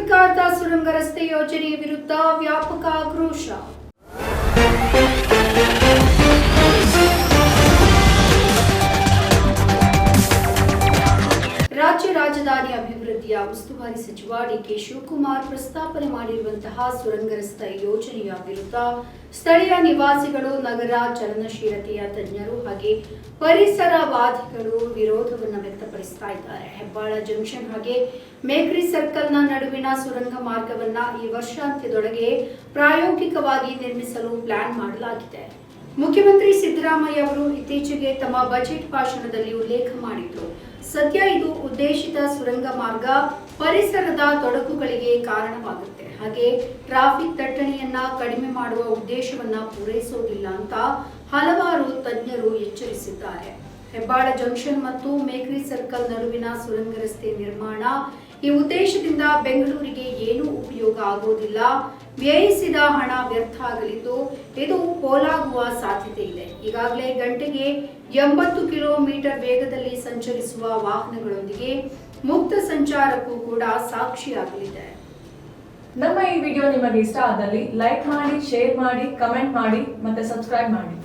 ಸರ್ಕಾರದ ಸುರಂಗ ರಸ್ತೆ ಯೋಜನೆ ವಿರುದ್ಧ ವ್ಯಾಪಕ ಆಕ್ರೋಶ. ರಾಜ್ಯ ರಾಜಧಾನಿ ಅಭಿವೃದ್ಧಿಯ ಉಸ್ತುವಾರಿ ಸಚಿವ ಡಿಕೆ ಶಿವಕುಮಾರ್ ಪ್ರಸ್ತಾಪನೆ ಮಾಡಿರುವಂತಹ ಸುರಂಗ ರಸ್ತೆ ಯೋಜನೆಯ ವಿರುದ್ಧ ಸ್ಥಳೀಯ ನಿವಾಸಿಗಳು, ನಗರ ಚಲನಶೀಲತೆಯ ತಜ್ಞರು ಹಾಗೆ ಪರಿಸರವಾದಿಗಳು ವಿರೋಧವನ್ನು ವ್ಯಕ್ತಪಡಿಸ್ತಾ ಇದ್ದಾರೆ. ಹೆಬ್ಬಾಳ ಜಂಕ್ಷನ್ ಹಾಗೆ ಮೇಕ್ರಿ ಸರ್ಕಲ್ನ ನಡುವಿನ ಸುರಂಗ ಮಾರ್ಗವನ್ನ ಈ ವರ್ಷಾಂತ್ಯದೊಳಗೆ ಪ್ರಾಯೋಗಿಕವಾಗಿ ನಿರ್ಮಿಸಲು ಪ್ಲಾನ್ ಮಾಡಲಾಗಿದೆ. ಮುಖ್ಯಮಂತ್ರಿ ಸಿದ್ದರಾಮಯ್ಯ ಅವರು ಇತ್ತೀಚೆಗೆ ತಮ್ಮ ಬಜೆಟ್ ಭಾಷಣದಲ್ಲಿ ಉಲ್ಲೇಖ ಮಾಡಿದ್ರು. ಸದ್ಯ ಇದು ಉದ್ದೇಶಿತ ಸುರಂಗ ಮಾರ್ಗ ಪರಿಸರದ ತೊಡಕುಗಳಿಗೆ ಕಾರಣವಾಗುತ್ತೆ, ಹಾಗೆ ಟ್ರಾಫಿಕ್ ದಟ್ಟಣೆಯನ್ನ ಕಡಿಮೆ ಮಾಡುವ ಉದ್ದೇಶವನ್ನ ಪೂರೈಸೋದಿಲ್ಲ ಅಂತ ಹಲವಾರು ತಜ್ಞರು ಎಚ್ಚರಿಸಿದ್ದಾರೆ. ಹೆಬ್ಬಾಳ ಜಂಕ್ಷನ್ ಮತ್ತು ಮೇಕ್ರಿ ಸರ್ಕಲ್ ನಡುವಿನ ಸುರಂಗ ರಸ್ತೆ ನಿರ್ಮಾಣ ಈ ಉದ್ದೇಶದಿಂದ ಬೆಂಗಳೂರಿಗೆ ಏನೂ ಉಪಯೋಗ ಆಗೋದಿಲ್ಲ, ವ್ಯಯಿಸಿದ ಹಣ ವ್ಯರ್ಥ ಆಗಲಿದ್ದು ಇದು ಪೋಲಾಗುವ ಸಾಧ್ಯತೆ ಇದೆ. ಈಗಾಗಲೇ ಗಂಟೆಗೆ 80 ಕಿಲೋಮೀಟರ್ ವೇಗದಲ್ಲಿ ಸಂಚರಿಸುವ ವಾಹನಗಳೊಂದಿಗೆ ಮುಕ್ತ ಸಂಚಾರಕ್ಕೂ ಕೂಡ ಸಾಕ್ಷಿಯಾಗಲಿದೆ. ನಮ್ಮ ಈ ವಿಡಿಯೋ ನಿಮಗೆ ಇಷ್ಟ ಆದಲ್ಲಿ ಲೈಕ್ ಮಾಡಿ, ಶೇರ್ ಮಾಡಿ, ಕಮೆಂಟ್ ಮಾಡಿ ಮತ್ತೆ ಸಬ್ಸ್ಕ್ರೈಬ್ ಮಾಡಿ.